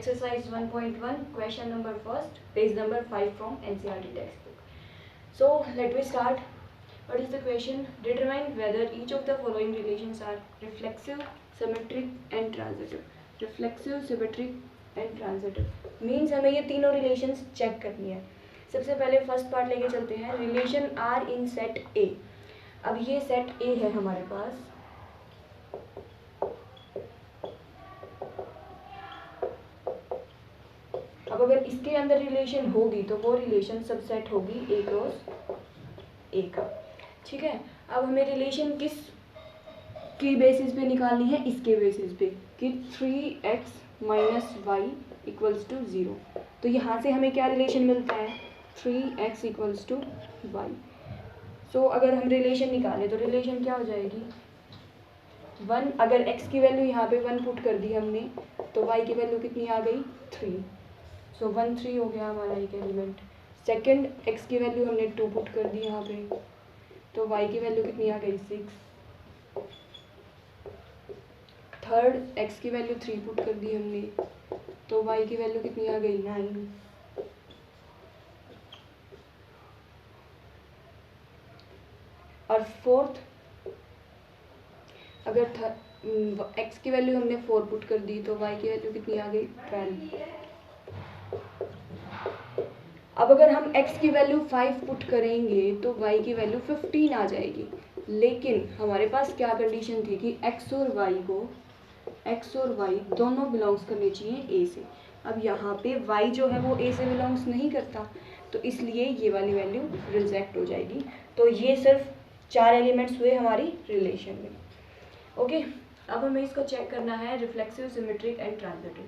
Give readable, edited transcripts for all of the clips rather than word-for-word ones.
exercise 1.1, question number first, page number 5 from NCERT textbook. So let me start. What is the question? Determine whether each of the following relations are reflexive, symmetric and transitive. Reflexive, symmetric and transitive means हमें ये तीनों relations check करनी है. सबसे पहले first part लेके चलते हैं. Relation R in set A. अब ये सेट ए है हमारे पास. अब अगर इसके अंदर रिलेशन होगी तो वो रिलेशन सबसेट होगी ए क्रॉस ए का. ठीक है. अब हमें रिलेशन किस की बेसिस पे निकालनी है? इसके बेसिस पे कि 3x minus Y equals to 0. तो यहाँ से हमें क्या रिलेशन मिलता है? 3x equals to Y. सो अगर हम रिलेशन निकालें तो रिलेशन क्या हो जाएगी? 1. अगर x की वैल्यू यहाँ पे 1 पुट कर दी हमने तो y की वैल्यू कितनी आ गई? 3. सो 1 3 हो गया हमारा एक एलिमेंट. सेकंड x की वैल्यू हमने 2 पुट कर दी यहाँ पे तो y की वैल्यू कितनी आ गई? 6. थर्ड x की वैल्यू 3 पुट कर दी हमने तो y की वैल्यू कितनी आ गई? 9. और फोर्थ अगर x की वैल्यू हमने 4 पुट कर दी तो y की वैल्यू कितनी आ गई? 12. अब अगर हम x की वैल्यू 5 पुट करेंगे तो y की वैल्यू 15 आ जाएगी. लेकिन हमारे पास क्या कंडीशन थी कि x और y दोनों बिलोंग्स करने चाहिए a से. अब यहाँ पे y जो है वो a से बिलोंग्स नहीं करता तो इसलिए ये वाली वैल्यू रिजेक्ट हो जाएगी. तो ये सिर्फ 4 एलिमेंट्स हुए हमारी रिलेशन में. ओके. अब हमें इसको चेक करना है reflexive, symmetric and transitive.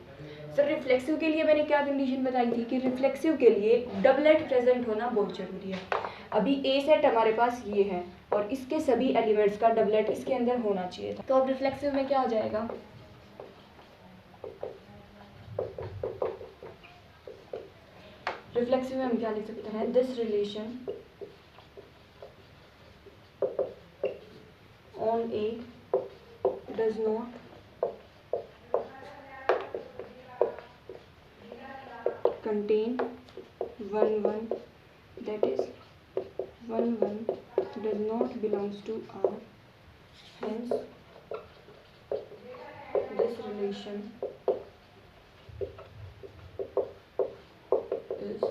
Sir reflexive के लिए मैंने क्या कंडीशन बताई थी कि रिफ्लेक्सिव के लिए डबलेट प्रेजेंट होना बहुत जरूरी है. अभी ए सेट हमारे पास ये है और इसके सभी एलिमेंट्स का डबलेट इसके अंदर होना चाहिए था. तो अब रिफ्लेक्सिव में क्या हो जाएगा? रिफ्लेक्सिव में हम क्या लिख सकते हैं? This relation on A does not contain 1 1, that is 1 1 does not belongs to R, hence this relation is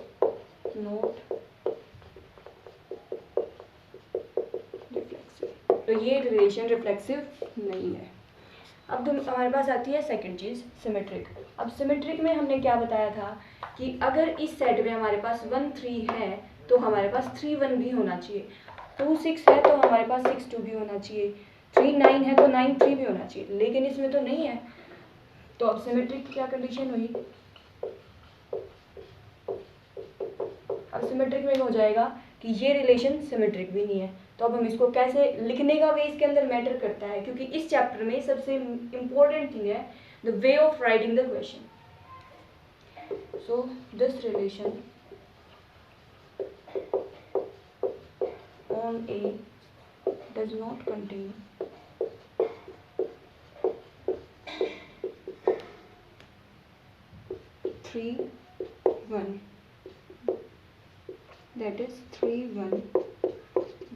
not reflexive. तो ये रिलेशन रिफ्लेक्सिव नहीं है. अब हमारे पास आती है सेकंड चीज़, सिमेट्रिक. अब सिमेट्रिक में हमने क्या बताया था कि अगर इस सेट में हमारे पास 1 3 है तो हमारे पास 3 1 भी होना चाहिए. 2 6 है तो हमारे पास 6 2 भी होना चाहिए. 3 9 है तो 9 3 भी होना चाहिए. लेकिन इसमें तो नहीं है. तो अब सिमेट्रिक की क्या कंडीशन हुई? अब सिमेट्रिक में हो जाएगा कि ये रिलेशन सिमेट्रिक भी नहीं है. तो अब हम इसको कैसे लिखने का वे इसके अंदर मैटर करता है क्योंकि इस चैप्टर में सबसे इम्पोर्टेंट थिंग है the way of writing the question. So this relation on A does not contain three one, that is 3 1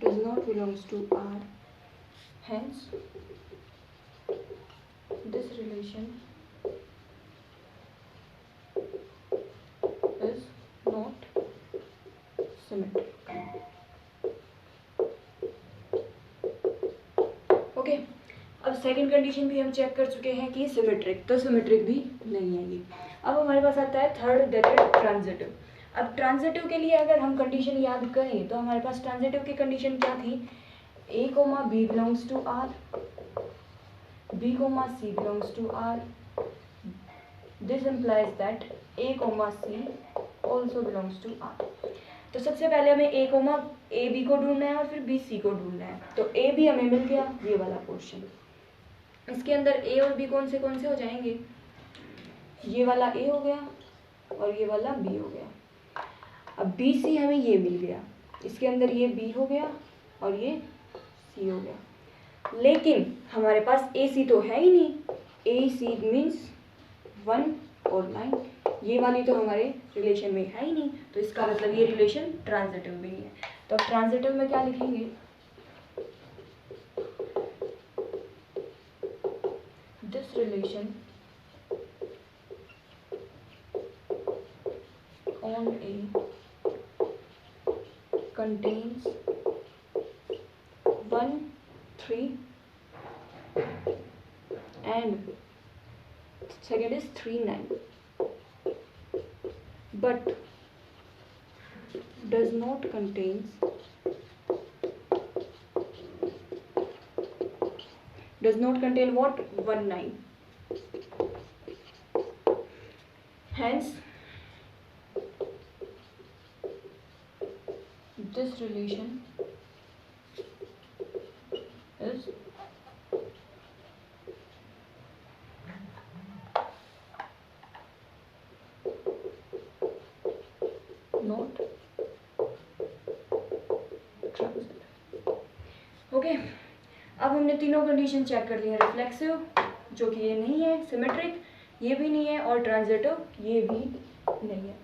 does not belongs to R, hence this relation is not symmetric. Okay. अब second condition भी हम check कर चुके हैं कि symmetric, तो symmetric भी नहीं है ये. अब हमारे पास आता है थर्ड, दैट इज ट्रांजिटिव. अब ट्रांजिटिव के लिए अगर हम कंडीशन याद करें तो हमारे पास ट्रांजिटिव की कंडीशन क्या थी? a, b belongs to R, b, c belongs to R. This implies that a, c also belongs to R. तो सबसे पहले हमें a b को ढूंढना है और फिर b c को ढूंढना है. तो a b हमें मिल गया, ये वाला पोर्शन. इसके अंदर a और b कौन से हो जाएंगे? ये वाला a हो गया और ये वाला b हो गया. अब बी सी हमें ये मिल गया. इसके अंदर ये बी हो गया और ये सी हो गया. लेकिन हमारे पास ए सी तो है ही नहीं. ए सी मीन्स 1 और 9। ये वाली तो हमारे रिलेशन में है ही नहीं, तो इसका मतलब ये रिलेशन ट्रांजिटिव भी नहीं है। तो अब ट्रांजिटिव में क्या लिखेंगे, this relation on A contains 1, 3 and second is 3, 9, but does not contain what, 1, 9. Hence this relation is not transitive। Okay, अब हमने तीनों कंडीशन चेक कर ली है, रिफ्लेक्सिव जो कि ये नहीं है, सिमेट्रिक ये भी नहीं है, और ट्रांजिटिव ये भी नहीं है।